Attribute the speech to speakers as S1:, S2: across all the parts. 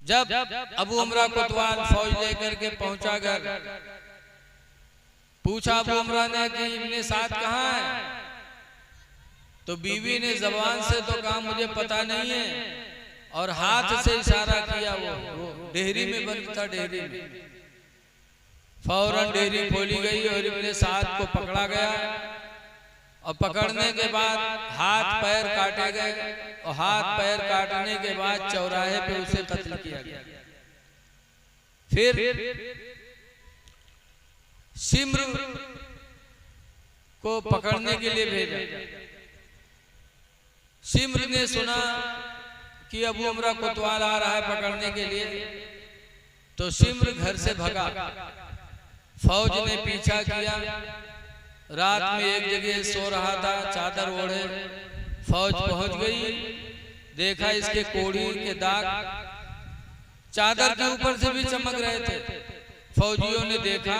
S1: जब अबू उमरा कोतवाल फौज लेकर के पहुंचा घर, पूछा अबू उमरा ने कि इब्ने साद कहाँ है? तो बीवी ने जबान से तो कहा मुझे पता नहीं है, और हाथ से इशारा किया। वो डेहरी में बंद था, डेहरी में। फौरन डेहरी खोली गई और इब्ने साद को पकड़ा गया, और पकड़ने के बाद हाथ पैर काटे गए, और हाथ पैर काटने के बाद चौराहे पे उसे कत्ल किया गया। फिर सिम्र को पकड़ने के लिए भेजा। सिम्र ने सुना कि अबू उमरा कोतवाल आ रहा है पकड़ने के लिए, तो सिम्र घर से भगा। फौज ने पीछा किया, रात में एक जगह सो रहा था चादर ओढ़े। फौज पहुंच गई, देखा इसके कोड़ी के दाग चादर के ऊपर से भी चमक रहे थे। फौजियों ने देखा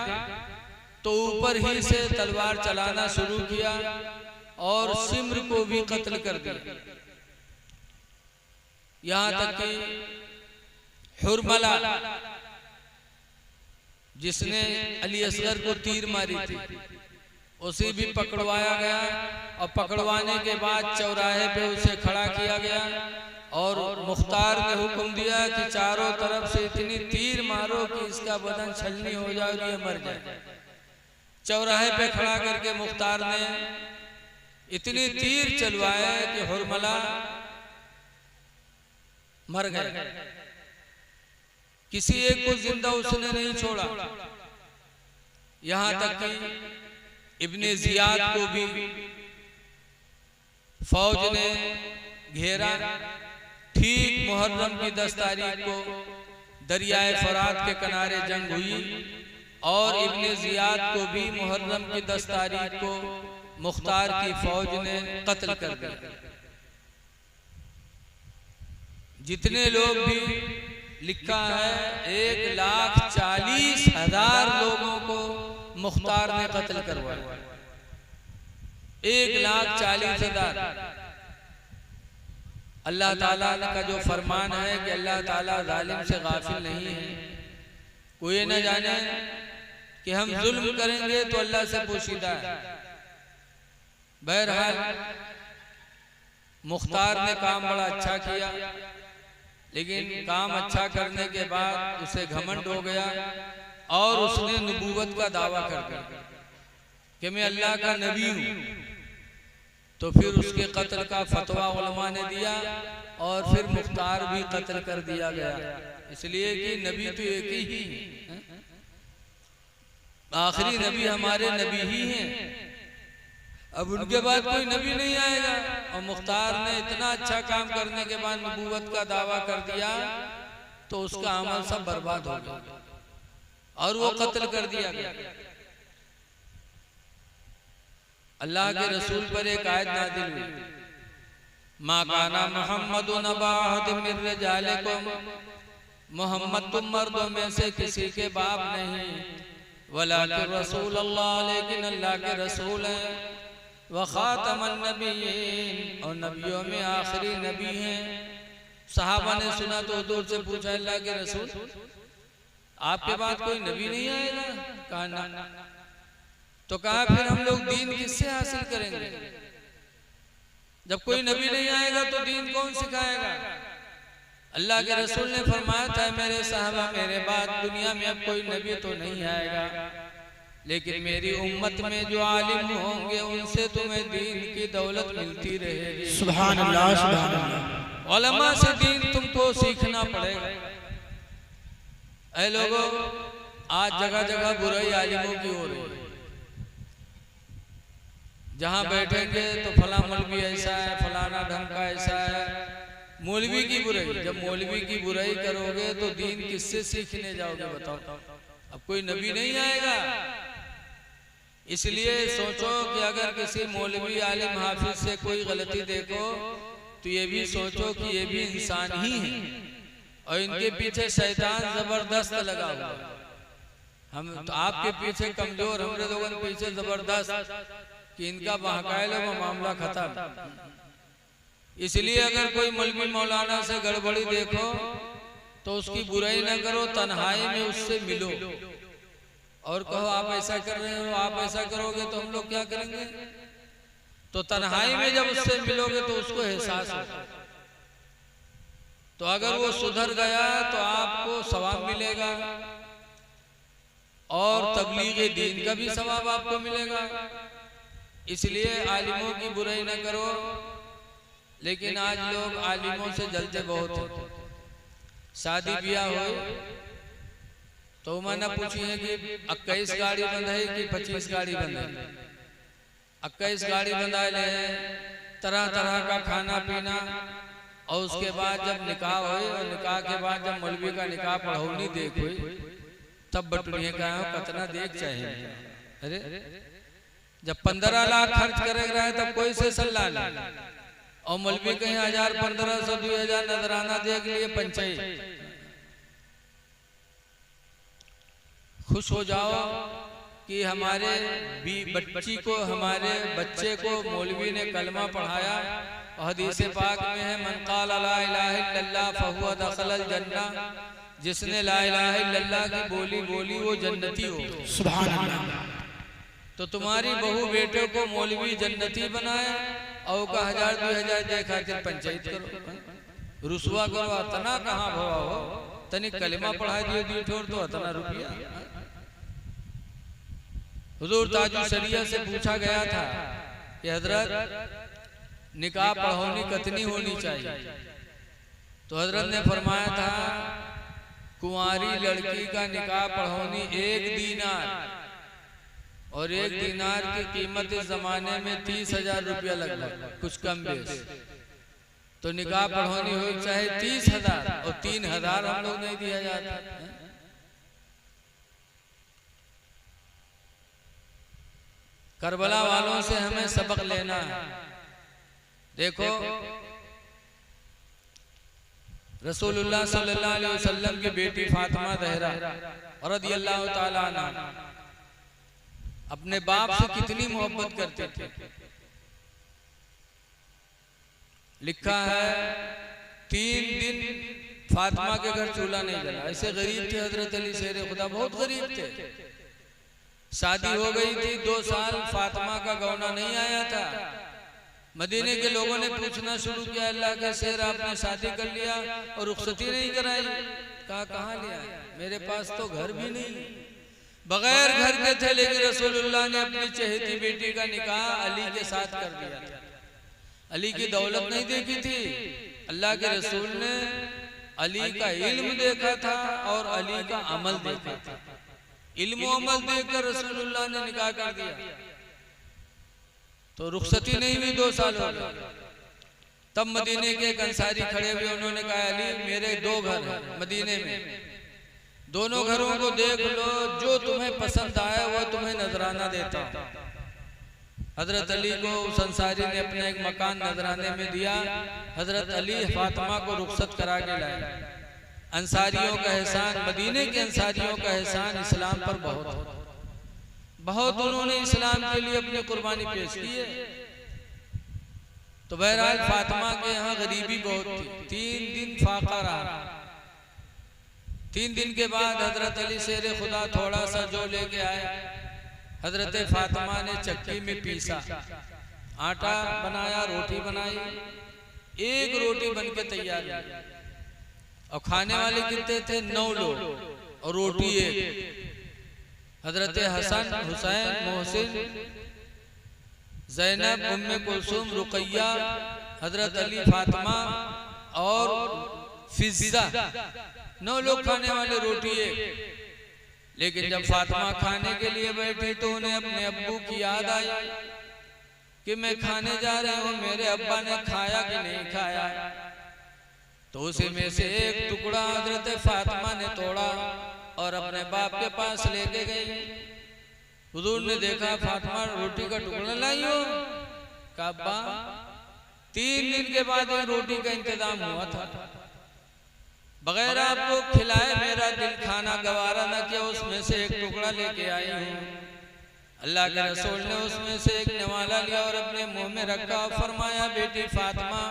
S1: तो ऊपर ही से तलवार चलाना शुरू किया और सिम्र को भी कत्ल कर दिया। यहां तक कि हुरमला जिसने अली असगर को तीर मारी थी, उसे भी पकड़वाया गया, और पकड़वाने के बाद चौराहे पे उसे खड़ा किया गया, और मुख्तार ने हुक्म दिया कि चारों तरफ से इतनी तीर मारो कि इसका बदन छलनी हो जाए, ये मर जाए। चौराहे पे खड़ा करके मुख्तार ने इतनी तीर चलवाया कि हुरमला मर गए। किसी एक को जिंदा उसने नहीं छोड़ा। यहां तक कि इब्ने जियाद को भी फौज ने घेरा। ठीक मुहर्रम की 10 तारीख को दरियाए फरात के किनारे जंग हुई, और इब्ने जियाद को भी मुहर्रम की 10 तारीख को मुख्तार की फौज ने कत्ल कर दिया। जितने लोग भी लिखा है 1,40,000 लोगों को मुख्तार ने कत्ल करवाया। 1,40,000। अल्लाह ताला का जो फरमान है कि अल्लाह ताला जालिम से गाफिल नहीं है। कोई न जाने कि हम जुल्म करेंगे तो अल्लाह से पोशीदा है। बहरहाल मुख्तार ने काम बड़ा अच्छा किया, लेकिन काम अच्छा करने के बाद उसे घमंड हो गया और उसने नबूवत का दावा कर दिया कि मैं अल्लाह का नबी हूं। तो फिर उसके कत्ल का फतवा उलमा ने दिया, और फिर मुख्तार भी कत्ल कर दिया गया, इसलिए कि नबी तो एक ही है। आखिरी नबी हमारे नबी ही हैं, अब उनके बाद कोई नबी नहीं आएगा। और मुख्तार ने इतना अच्छा काम करने के बाद नबूवत का दावा कर दिया, तो उसका अमल सब बर्बाद हो गया और वो कत्ल कर दिया गया। अल्लाह के रसूल पर एक आयत नाज़िल हुई, मा काना मुहम्मदुन अबा अहदिम मिन रिजालिकुम, मोहम्मद तुम मर्दों में से किसी के बाप नहीं, वलाकिन रसूल अल्लाह, लेकिन अल्लाह के रसूल हैं, व खातमन नबिय्यीन, और नबियों में आखिरी नबी हैं। सहाबा ने सुना तो दूर से पूछा, अल्लाह के रसूल आपके बाद कोई नबी नहीं आएगा? कहा ना। तो कहा फिर हम लोग दीन किससे हासिल करेंगे? जब कोई नबी नहीं आएगा तो दीन कौन सिखाएगा? अल्लाह के रसूल ने फरमाया था, मेरे साहबा मेरे बाद दुनिया में अब कोई नबी तो नहीं आएगा, लेकिन मेरी उम्मत में जो आलिम होंगे उनसे तुम्हें दीन की दौलत मिलती रहेगी।
S2: सुभान अल्लाह, सुभान अल्लाह।
S1: उलमा से दीन तुमको सीखना पड़ेगा। ऐ लोगों, आज जगह जगह बुराई आलिमों की हो रही है। जहां बैठेंगे तो फला मौलवी ऐसा है, फलाना ढंग का ऐसा है। मौलवी की बुराई, जब मौलवी की बुराई करोगे तो दीन किससे सीखने जाओगे बताओ? अब कोई नबी नहीं आएगा। इसलिए सोचो कि अगर किसी मौलवी आलिम हाफिज से कोई गलती देखो तो ये भी सोचो कि ये भी इंसान ही है, और इनके पीछे शैतान जबरदस्त लगा हुआ। हम तो आपके पीछे कमजोर, हमारे लोगों के पीछे जबरदस्त, कि इनका बहकाए लो मामला खत्म। इसलिए अगर कोई मौलवी मौलाना से गड़बड़ी देखो तो उसकी बुराई न करो, तन्हाई में उससे मिलो और कहो आप ऐसा कर रहे हो, आप ऐसा करोगे तो हम लोग क्या करेंगे। तो तन्हाई में जब उससे मिलोगे तो उसको एहसास होगा। तो अगर वो सुधर गया तो आपको सवाब मिलेगा और तबलीग दीन का भी सवाब आपको मिलेगा। इसलिए आलिमों की बुराई न करो। लेकिन आज लोग आलिमों से जलते बहुत हैं। शादी ब्याह हो तो मैंने पूछी है कि 21 गाड़ी बंद है कि 25 गाड़ी बंद है। 21 गाड़ी बंधा ले, तरह तरह का खाना पीना, और उसके बाद जब निकाह हुए और निकाह के बाद जब मौलवी का निकाह पढ़ौनी देख हुई तब बटुनिया का कितना देख चाहिए। अरे जब 15 लाख खर्च करे रहे तब कोई से सल्ला नहीं, और मौलवी कहीं 1000 1500 2000 नजराना देख लिए पंचायत। खुश हो जाओ कि हमारे बच्ची को, हमारे बच्चे को मौलवी ने कलमा पढ़ाया। हदीस पाक में है मन क़ाल ला इलाहा इल्लल्लाह फहुवा दखलल जन्नह, जिसने ला इलाहा इल्लल्लाह की बोली बोली वो जन्नती हो।
S2: सुभान अल्लाह।
S1: तो तुम्हारी बहू बेटे को मौलवी जन्नती बनाए और का 1000 2000 दे खातिर पंचायत करो, रुसवा करो। अतना कहाँ भवा हो, तनिक कलमा पढ़ा दियो दी ठोर तो अतना रुपया। हुजूर ताजुल शरिया से पूछा गया था कि हजरत निकाह पढ़ौनी कितनी होनी चाहिए। तो हजरत ने फरमाया था कुंवारी लड़की का निकाह पढ़ौनी 1 दीनार, और 1 दीनार की कीमत इस जमाने में 30,000 रुपया लगभग, कुछ कम बेस। तो निकाह पढ़ौनी हो चाहे 30,000 और 3,000 हम लोग नहीं दिया जाता। करबला वालों से हमें सबक लेना है। देखो रसूलुल्लाह सल्लल्लाहु अलैहि वसल्लम की बेटी फातिमा ज़हरा रज़ियल्लाहु ताला अन्हा अपने बाप से कितनी मोहब्बत करते थे। लिखा है 3 दिन फातिमा के घर चूल्हा नहीं जला। ऐसे गरीब थे हजरत अली शेर खुदा, बहुत गरीब थे। शादी हो गई थी, 2 साल फातिमा का गौना नहीं आया था। मदीने के लोगों ने पूछना शुरू किया, अल्लाह के शेर आपने शादी कर लिया और रुखसती नहीं कराई। कहा कहाँ लिया, मेरे पास तो घर भी नहीं। बगैर घर के थे, लेकिन रसूलुल्लाह ने अपनी चहेती बेटी का निकाह अली के साथ कर दिया था। अली की दौलत नहीं देखी थी, अल्लाह के रसूल ने अली का इल्म देखा था और अली का अमल देखा था। इल्म अमल देखकर रसूलुल्लाह ने निकाह कर दिया। तो रुखसती नहीं हुई, 2 साल हो गए। तब मदीने के एक अंसारी खड़े हुए, उन्होंने कहा अली मेरे 2 घर हैं मदीने में, दोनों घरों को देख लो, जो तुम्हें पसंद आया वो तुम्हें नजराना देता हूं। हजरत अली को उस अंसारी ने अपना एक मकान नजराने में दिया। हजरत अली फातिमा को रुखसत करा के लाए। अंसारियों का एहसान, मदीने के अंसारियों का एहसान इस्लाम पर बहुत बहुत, उन्होंने इस्लाम के लिए अपनी कुर्बानी पेश की है। तो बहरहाल फातिमा के यहाँ गरीबी बहुत थी। 3 दिन फाका रहा। 3 दिन के बाद हजरत अली शेर खुदा थोड़ा सा जो लेके आए, हजरत फातिमा ने चक्की में पीसा, आटा बनाया, रोटी बनाई। 1 रोटी बनके तैयार हुई और खाने वाले कितने थे, 9 लोग और रोटी 1। हजरत हसन, हुसैन, मोहसिन, ज़ैनब, उम्मे कुलसूम, रुकैया, हजरत अली, फातिमा और फिज़ा, 9 लोग खाने वाले, रोटी 1। लेकिन जब फातिमा खाने के लिए बैठी तो उन्हें अपने अब्बू की याद आई कि मैं खाने जा रही हूँ, मेरे अब्बा ने खाया कि नहीं खाया। तो उसी में से एक टुकड़ा हजरत फातिमा ने तोड़ा और अपने बाप के पास लेके गई। हुजूर ने देखा फातिमा रोटी का टुकड़ा लाई हो। कहा 3 दिन के बाद रोटी का इंतजाम हुआ था, बगैर आपको खिलाए मेरा दिल खाना गवारा न किया, उसमें से एक टुकड़ा लेके आई हूँ। अल्लाह के रसूल ने उसमें से एक निवाला लिया और अपने मुंह में रखा और फरमाया बेटी फातिमा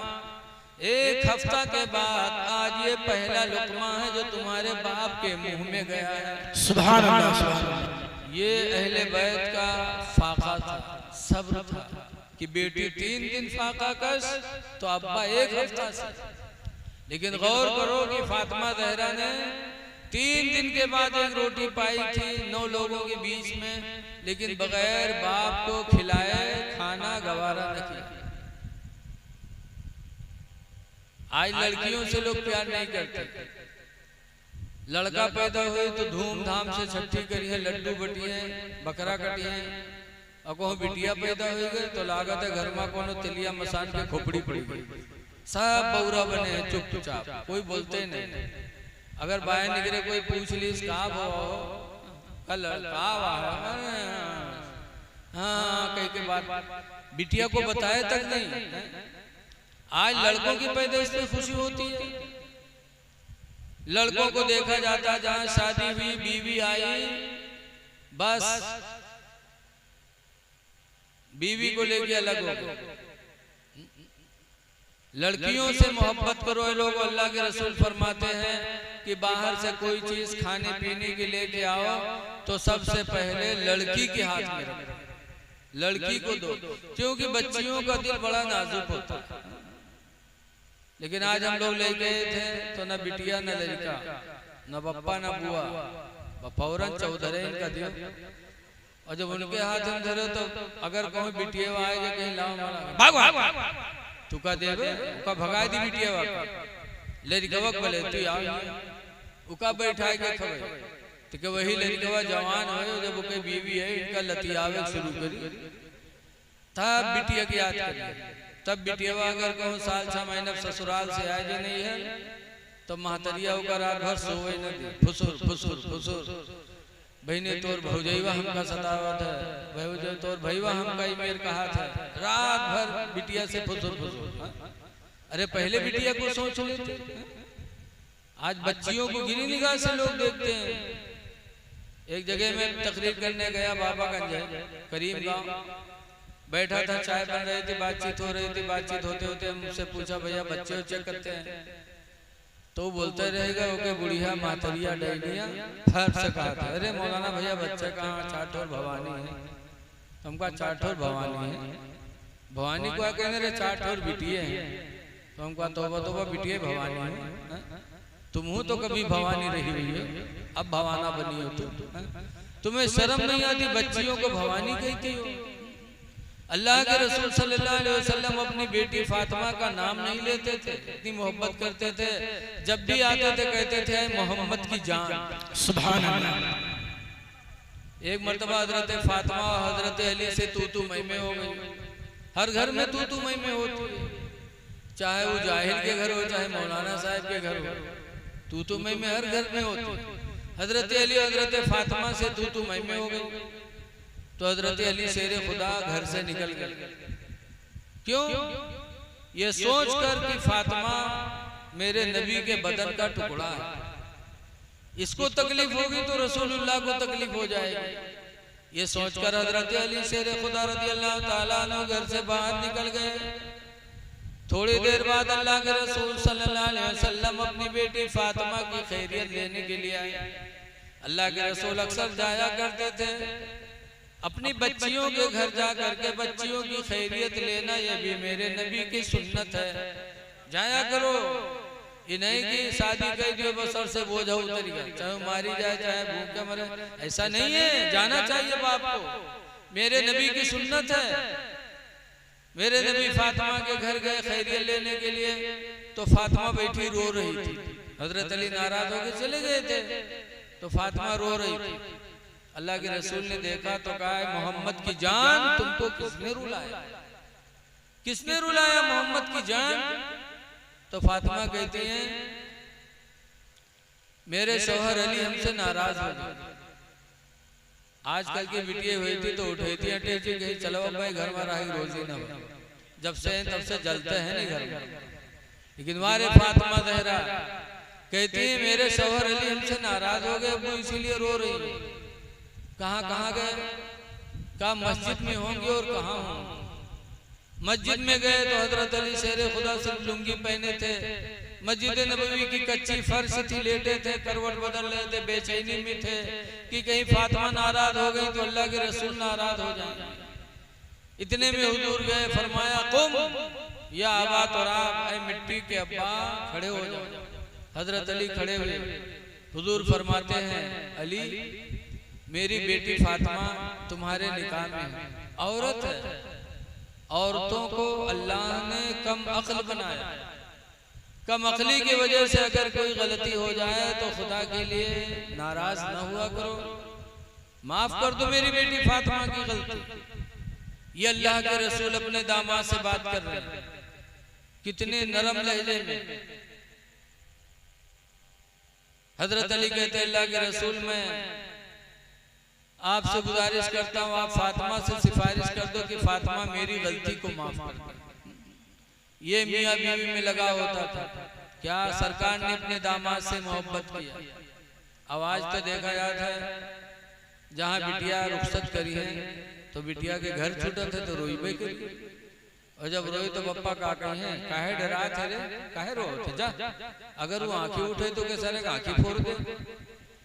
S1: एक हफ्ता के बाद आज ये पहला लुकमा है जो तुम्हारे बाप के मुंह में गया है।
S2: सुभान अल्लाह, सुभान अल्लाह।
S1: ये अहले बैत का फाका था, सब्र था कि बेटी 3 दिन फाका कस तो अब्बा 1 हफ्ता से। लेकिन गौर करो कि फातिमा ज़हरा ने 3 दिन के बाद एक रोटी पाई थी 9 लोगों के बीच में, लेकिन बगैर बाप को खिलाए खाना गवारा न किया। आज लड़कियों से लोग प्यार नहीं करते। लड़का पैदा हुए तो धूमधाम से छठी करिए, लड्डू बटिए, बकरा कटिए, और कहो बिटिया पैदा हो गई तो लागत है घर में कोनो तिलिया मसान के खोपड़ी पड़ी गई। सब बौरा बने हैं चुपचाप, कोई बोलते नहीं। अगर बाहर निकले कोई पूछ लीस का कल हाँ कई के बाद बिटिया को बताए तक नहीं। आज लड़कों की पैदाइश में खुशी होती है। लड़कों को देखा जाता है जहां शादी हुई, बीवी आई, बस बीवी को लेके अलग हो गए। लड़कियों से मोहब्बत करो। ये लोग अल्लाह के रसूल फरमाते हैं कि बाहर से कोई चीज खाने पीने के लेके आओ तो सबसे पहले लड़की के हाथ में रखो, लड़की को दो, क्योंकि बच्चियों का दिल बड़ा नाजुक होता है। लेकिन आज हम लोग ले गए थे तो न बिटिया न लड़का, न पप्पा न बुआ, फौरन चौधरे इनका दिया। और जब उनके हाथ में धरे तो अगर कहूँ बिटिया आएगा कहीं लाओ तुका देवे उका भगा दी बिटिया लड़कवा बोले तू आओ उका बैठा के खबे तो के वही लड़कवा जवान हो जब उके बीवी है इनका लतियावे शुरू करी तब बिटिया की याद करी। तब बिटिया अगर कहूँ साल 6 महीने ससुराल से आए जो नहीं है तो महतरिया होकर रात भर सोवे न दे, फुसुर फुसुर फुसुर बहने तोर भौजैवा हमका सतावत है, भौजै तोर भैया हमका मेर कहा था, रात भर बिटिया से फुसुर फुसुर। अरे पहले बिटिया को सोच लेते, आज बच्चियों को गिरी निगाह से लोग देखते हैं। एक जगह में तकरीर करने गया बाबागंज करीम गांव, बैठा था, चाय बन रही थी, बातचीत हो रही थी। बातचीत होते होते मुझसे पूछा भैया बच्चे उच्चे करते हैं तो बोलते रहेगा ओके बुढ़िया मातरिया डैनिया फर से कहा था। अरे मौलाना भैया बच्चे कहाँ, चाठौर भवानी है। हमका चाठौर भवानी है, भवानी को कहने रे चाठौर बिटिया है। तो हमका तोबा तोबा बिटिया भवानी है, तुम हो तो कभी भवानी रही हुई है, अब भवाना बनी हो तुम्हें शर्म नहीं आती बच्चियों को भवानी कहती हो। अल्लाह के रसूल सल्लल्लाहु अलैहि वसल्लम अपनी बेटी फातिमा का नाम नहीं लेते थे, इतनी मोहब्बत करते थे। जब भी आते थे कहते थे मोहम्मद की जान। सुभान अल्लाह। एक मर्तबा हजरत फातिमा और हजरत अली से तू मैं में हो गई। हर घर में तू मैं में होती है, चाहे वो जाहिल के घर हो चाहे मौलाना साहब के घर हो, तू मैं में हर घर में होती। हजरत अली हजरत फातिमा से तू मैं में हो गई तो हजरत अली शेरे खुदा घर से निकल गए। क्यों? ये सोचकर कि फातिमा मेरे नबी के बदन का टुकड़ा है, इसको तकलीफ होगी तो रसूलुल्लाह को तकलीफ हो जाएगी। ये सोचकर हजरत अली शेरे खुदा रज़ियल्लाहु ताला अन्हु घर से बाहर निकल गए। थोड़ी देर बाद अल्लाह के रसूल सल्लल्लाहु अलैहि वसल्लम अपनी बेटी फातिमा की खैरियत लेने के लिए आए। अल्लाह के रसूल अक्सर जाया करते थे अपनी बच्चियों के घर जा करके बच्चियों की खैरियत लेना, ये भी मेरे नबी की सुन्नत है। जाया करो, ये नहीं कि शादी कर दियो बस और से बोझ उतर गया, चाहे मारी जाए चाहे भूखे मरे, ऐसा नहीं है। जाना चाहिए बाप को, मेरे नबी की सुन्नत है। मेरे नबी फातिमा के घर गए खैरियत लेने के लिए तो फातिमा बैठी रो रही थी। हजरत अली नाराज होकर चले गए थे तो फातिमा रो रही थी। अल्लाह के रसूल ने देखा तो कहा मोहम्मद की जान तुमको किसने रुलाया, किसने रुलाया मोहम्मद की जान? तो फातिमा कहती हैं मेरे शौहर अली हमसे नाराज हो गए। आजकल की बिटिया हुई थी तो उठी थी अटे थी कहीं चलो भाई घर में रही रोजी न हो, जब से तब से जलते हैं नहीं घर में। लेकिन हमारे फातिमा ज़हरा कहती है मेरे शौहर अली हमसे नाराज हो गए, वो इसीलिए रो रही है। कहाँ कहाँ गए? कहा मस्जिद में होंगे और कहाँ होंगे। मस्जिद में गए तो हजरत अली शेर खुदा सिर्फ लुंगी पहने थे। मस्जिद नबवी की कच्ची फर्श थी, लेटे थे, करवट बदल रहे थे, बेचैनी में थे कि कहीं फातिमा नाराज हो गई तो अल्लाह के रसूल नाराज हो जाएंगे। इतने में हुजूर गए, फरमाया कुम या अबा तुराब, ऐ मिट्टी के अब्बा खड़े हो जाओ। हजरत अली खड़े हुए। हुजूर फरमाते हैं अली मेरी बेटी फातिमा तुम्हारे निकाह में है, औरत है। औरतों को अल्लाह ने कम अक्ल बनाया। कम अक्ली की वजह से अगर कोई गलती हो जाए तो खुदा के लिए नाराज न हुआ करो, माफ कर दो मेरी बेटी फातिमा की गलती। ये अल्लाह के रसूल अपने दामाद से बात कर रहे हैं, कितने नरम लहजे में। हजरत अली कहते अल्लाह के रसूल मैं आपसे गुजारिश करता हूँ आप फातिमा से सिफारिश कर दो कि फातिमा मेरी गलती को माफ कर दे। ये मियाँ बीवी में लगा होता था। क्या सरकार ने अपने दामाद से मोहब्बत किया। आवाज तो देखा जाता है जहाँ बिटिया रुखसत करी है तो बिटिया के घर छूटा थे तो रोई बे करी, और जब रोई तो पप्पा का कही है काहे डरा थे रे, काहे रो थे जा। अगर वो आंखें उठे तो कैसा रे आंखें फोड़ दे,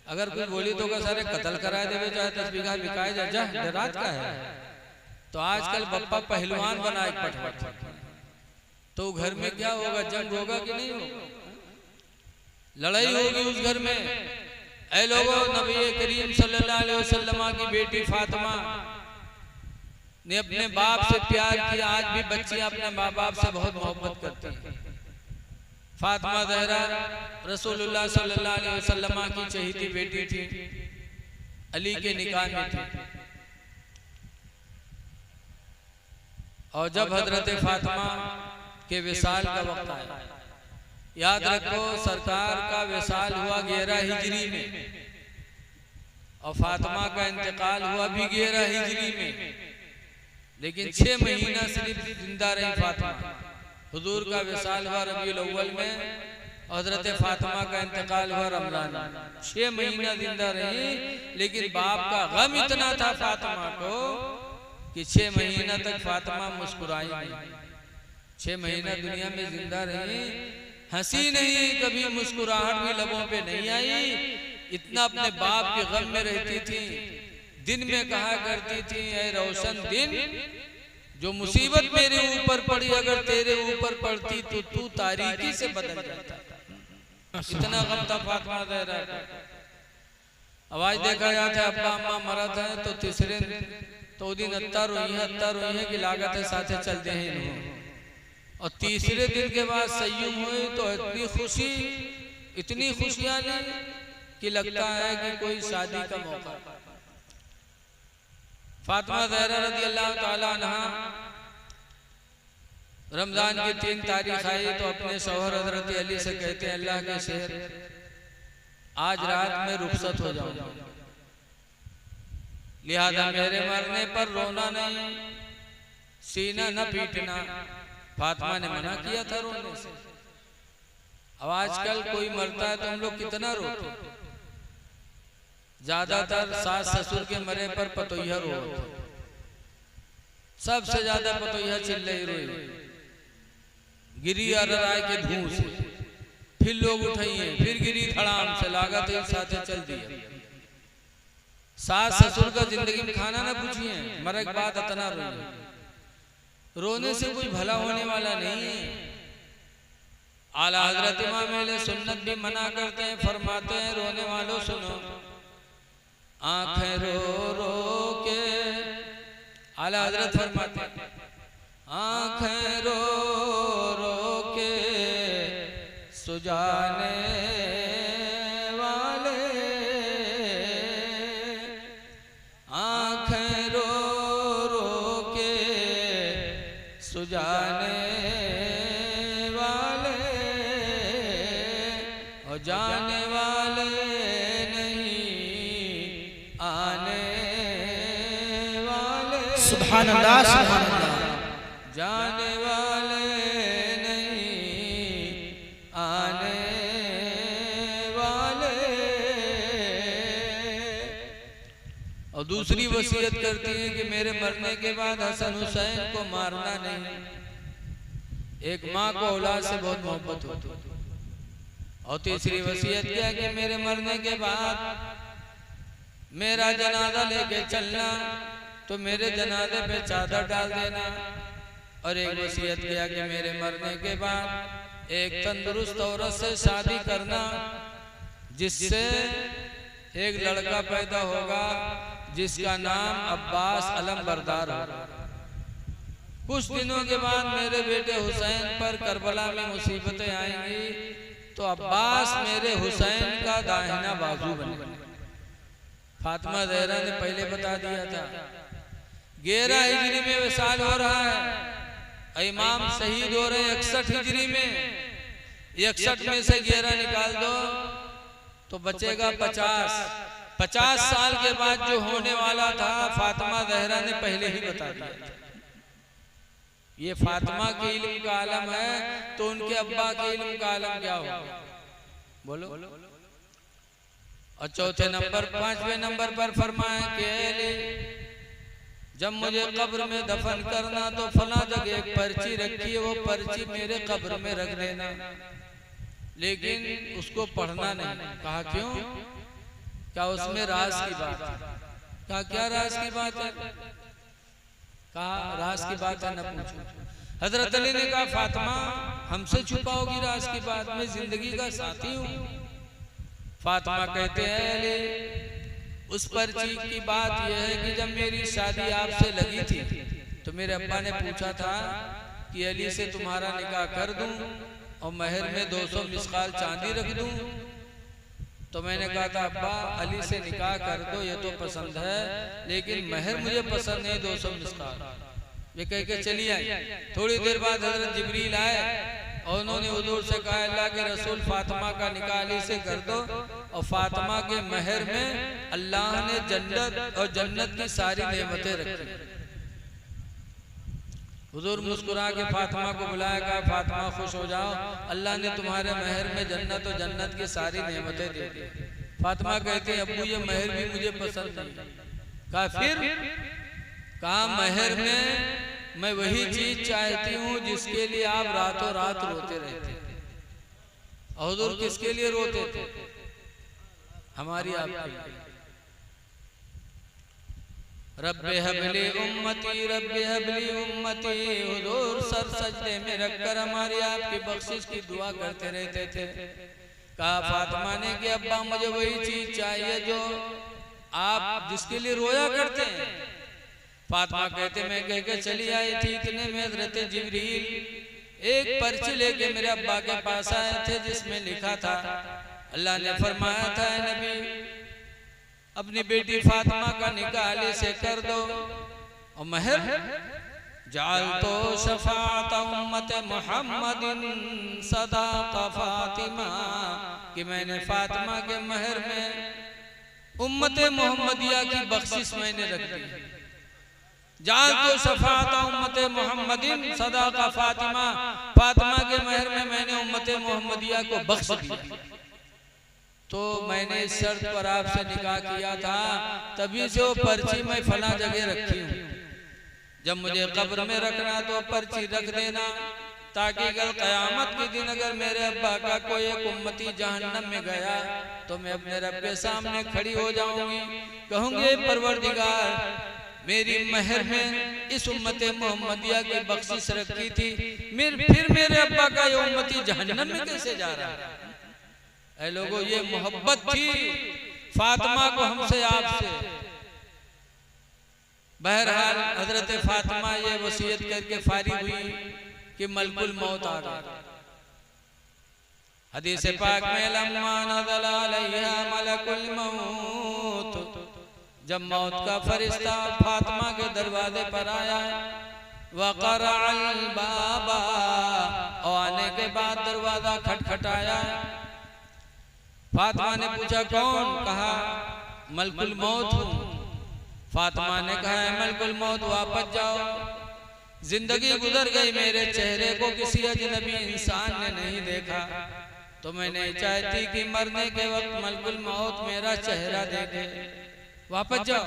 S1: अगर कोई बोली तो कैसा रे कत्ल करा दे, चाहे 10 बीघा बिकाए जा, जा डरात का है। तो आजकल पप्पा पहलवान बना एक पटपट, तो घर में क्या होगा, जंग होगा कि नहीं होगा, लड़ाई होगी उस घर में। ऐ लोगों नबी करीम सल्लल्लाहु अलैहि वसल्लम की बेटी फातिमा ने अपने बाप से प्यार किया। आज भी बच्चियां अपने माँ बाप से बहुत मोहब्बत करती हैं। फातिमा ज़हरा रसूलुल्लाह सल्लल्लाहु अलैहि वसल्लम की चहेती बेटी थी, अली के निकाह में थी। और जब हजरत फातिमा के विसाल का वक्त आया, याद रखो सरकार का विसाल हुआ 11 हिजरी में और फातिमा का इंतकाल हुआ भी 11 हिजरी में, लेकिन 6 महीना सिर्फ जिंदा रही फातिमा। हुजूर का विसाल हुआ रबीउल अव्वल में, हजरत फातिमा का इंतकाल हुआ रमजान में। 6 महीना जिंदा रही, लेकिन बाप का गम इतना था फातिमा को कि 6 महीना तक फातिमा मुस्कुराई नहीं। 6 महीना दुनिया में जिंदा रही, हंसी नहीं, कभी मुस्कुराहट भी लबों पे नहीं आई। इतना अपने बाप के गम में रहती थी। दिन में कहा करती थी ऐ रोशन दिन, जो मुसीबत मेरे ऊपर पड़ी अगर तेरे ऊपर पड़ती तो तू तारीकी से बदल जाता। इतना गम था फातिमा ज़हरा का। आवाज देखा जाता है अब्बा अम्मा मरा था तो तीसरे तो दिन अत्ता रोई है कि लागत है साथे चल दे हैं। और तीसरे दिन के बाद सय्युम हुए तो इतनी खुशियां ली कि लगता है कि कोई शादी का मौका। फातिमा ज़हरा रज़ी अल्लाह ताला अन्हा रमजान की 3 तारीख आई तो अपने शौहर हजरत अली से कहते हैं अल्लाह के शेर आज रात में रुखसत हो जाऊंगा, लिहाजा मेरे मरने पर रोना नहीं, सीना न पीटना। फातिमा ने मना किया था रोने से। अब आजकल कोई मरता है तो हम लोग कितना रोते हैं। ज्यादातर सास ससुर के मरे पर पतोहिया रो, सबसे ज्यादा पतोहिया चिल्लाई रोई, गिरी राय के धूं से, फिर लोग उठाइए, फिर गिरी धड़ाम से, लागत एक साथ चल दिया। सास ससुर का जिंदगी में खाना ना पूछिए, मरे के बाद इतना रोइए। रोने से कोई भला होने वाला नहीं है। आला हजरत इमाम अहले सुन्नत भी मना करते हैं, फरमाते हैं रोने वालों सुनो, आंखें रो रो के, आला हजरत फरमाते हैं आंखें रो रो के सुजाने वाले, आंखें रो रो के सुजाने वाले और जाने वाले
S2: सुभान अल्लाह, सुभान अल्लाह।
S1: जाने वाले नहीं आने वाले। और और दूसरी वसीयत करती हैं कि मेरे मरने के बाद हसन हुसैन को मारना नहीं। एक माँ को औलाद से बहुत मोहब्बत होती है। और तीसरी वसीयत क्या है कि मेरे मरने के बाद मेरा जनाजा लेके चलना, तो मेरे जनाजे पे चादर डाल देना। और एक वसीयत किया कि मेरे मरने के बाद एक तंदुरुस्त औरत से शादी करना, जिससे एक लड़का पैदा होगा जिसका नाम अब्बास अलमबरदार होगा। कुछ दिनों के बाद मेरे बेटे हुसैन पर करबला में मुसीबतें आएंगी, तो अब्बास मेरे हुसैन का दाहिना बाजू बनेगा। फातिमा ज़हरा ने पहले बता दिया था। 11 हिजरी में विसाल हो रहा है, इमाम शहीद हो रहे 61 हिजरी में। 61 में से 11 निकाल दो तो बचेगा 50। 50 साल के बाद जो होने वाला था फातिमा ज़हरा ने पहले ही बता दिया। ये फातिमा के इल्म का आलम है, तो उनके अब्बा के इल्म का आलम क्या होगा? बोलो। और चौथे नंबर 5वें नंबर पर फरमाए कि जब मुझे कब्र में दफन करना तो फला जगह एक पर्ची रखी है, वो पर्ची मेरे कब्र में रख देना, लेकिन उसको पढ़ना नहीं। कहा क्यों? क्या उसमें राज की बात है? कहा क्या राज की बात है? कहा राज की बात है न पूछो। हजरत अली ने कहा फातिमा हमसे छुपाओगी राज की बात? मैं जिंदगी का साथी हूँ। फातिमा कहते हैं अली उस पर्ची की बात यह है कि जब मेरी शादी आपसे लगी थी तो मेरे अब्बा ने पूछा था कि अली से तुम्हारा निकाह कर दूं और महर में 200 मिसकाल चांदी रख दूं। तो मैंने कहा था अब्बा अली से निकाह कर दो, ये तो पसंद है, लेकिन महर मुझे पसंद नहीं 200 मिसकाल। वे कह के चली आई। थोड़ी देर बाद हजरत जिब्रील आए और उन्होंने हुजूर से कहा अल्लाह के रसूल फातिमा का निकाह अली से कर दो। और फातिमा के महर में अल्लाह ने जन्नत और जन्नत की सारी नेमतें रखी। हुजूर मुस्कुरा के फातिमा को बुलाया, कहा फातिमा खुश हो जाओ, अल्लाह ने तुम्हारे महर में जन्नत और जन्नत की सारी नेमतें दे दी। फातिमा कहती है अब्बू ये महर भी मुझे पसंद नहीं। कहा फिर? कहा महर में मैं वही चीज चाहती हूँ जिसके लिए आप रातों रात रोते रहते। और हुजूर किसके लिए रोते थे? हमारी आपकी। रब्बे हबली उम्मती, रब्बे हबली उम्मती। हुजूर सर सजदे में रखकर हमारी आपकी बख्शिश की दुआ करते रहते थे। कहा फातिमा ने कि अब्बा मुझे वही चीज चाहिए जो आप जिसके लिए रोया करते हैं। फातिमा कहते मैं कह के चली आई थी, इतने में हज़रत जिब्रील एक पर्ची लेके मेरे अब्बा के पास आए थे जिसमें लिखा था अल्लाह ने फरमाया था नबी अपनी बेटी फातिमा का निकाह अली से कर दो और महर जाल तो शफात उम्मत मोहम्मदिन सदाक़ा फातिमा, कि मैंने फातिमा के महर में उम्मत मोहम्मदिया की बख्शिश मैंने रख दी। जाल तो शफात उम्मत मोहम्मदिन सदाक़ा फातिमा, फातिमा के महर में मैंने उम्मत मोहम्मदिया को बख्श दिया। तो मैंने इस शर्त पर आपसे निकाह किया था, तभी से वो पर्ची मैं फला जगह रखी हूँ। जब मुझे कब्र में रखना तो पर्ची रख देना, ताकि कल क़यामत के दिन अगर मेरे अब्बा का कोई एक उम्मती जहन्नम में गया तो मैं अपने रब के सामने खड़ी हो जाऊंगी, कहूंगी परवरदिगार मेरी महर में इस उम्मत मोहम्मदिया की बख्शिश रखी थी, फिर मेरे अब्बा का ये उम्मती जहन्नम में कैसे जा रहा है? ऐ लोगों ये मोहब्बत थी फातिमा को हमसे आपसे। बहरहाल हजरत फातिमा ये वसीयत करके फारिग हुई कि मलकुल मौत आ गया। हदीस पाक में लम्मा नज़ल अलैहा मलकुल मौत, जब मौत का फरिश्ता फातिमा के दरवाजे पर आया, वक़रअल बाबा, और आने के बाद दरवाजा खटखटाया। फातिमा ने पूछा कौन? कहा मलकुल मौत हूँ। फातिमा ने कहा मलकुल मौत वापस जाओ, जिंदगी गुजर गई, मेरे चेहरे को किसी अजनबी इंसान ने नहीं देखा, तो मैं नहीं चाहती कि मरने के वक्त मलकुल मौत मेरा चेहरा देखे। वापस जाओ।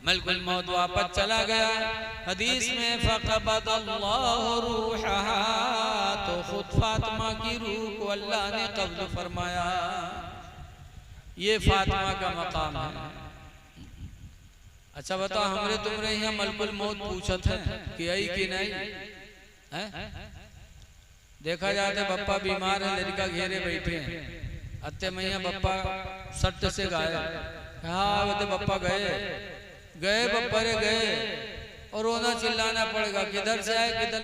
S1: मलकुल मौत वापस चला गया। हदीस में फ़क़बदल्लाहु रूहहा, तो खुद फातिमा की रूह को अल्लाह ने कब्ज़ फरमाया। ये फातिमा का मकाम है। अच्छा बताओ, हमरे तुमरे यहाँ मलकुल मौत पूछत है कि आई कि नहीं है? देखा जाता बप्पा बीमार है, लड़का घेरे बैठे हैं, अत्ते मैया बप्पा सट से गाए, हाँ बते बप्पा गए गए बप्पा रे गए, और रोना चिल्लाना पड़ेगा, किधर से आए किधर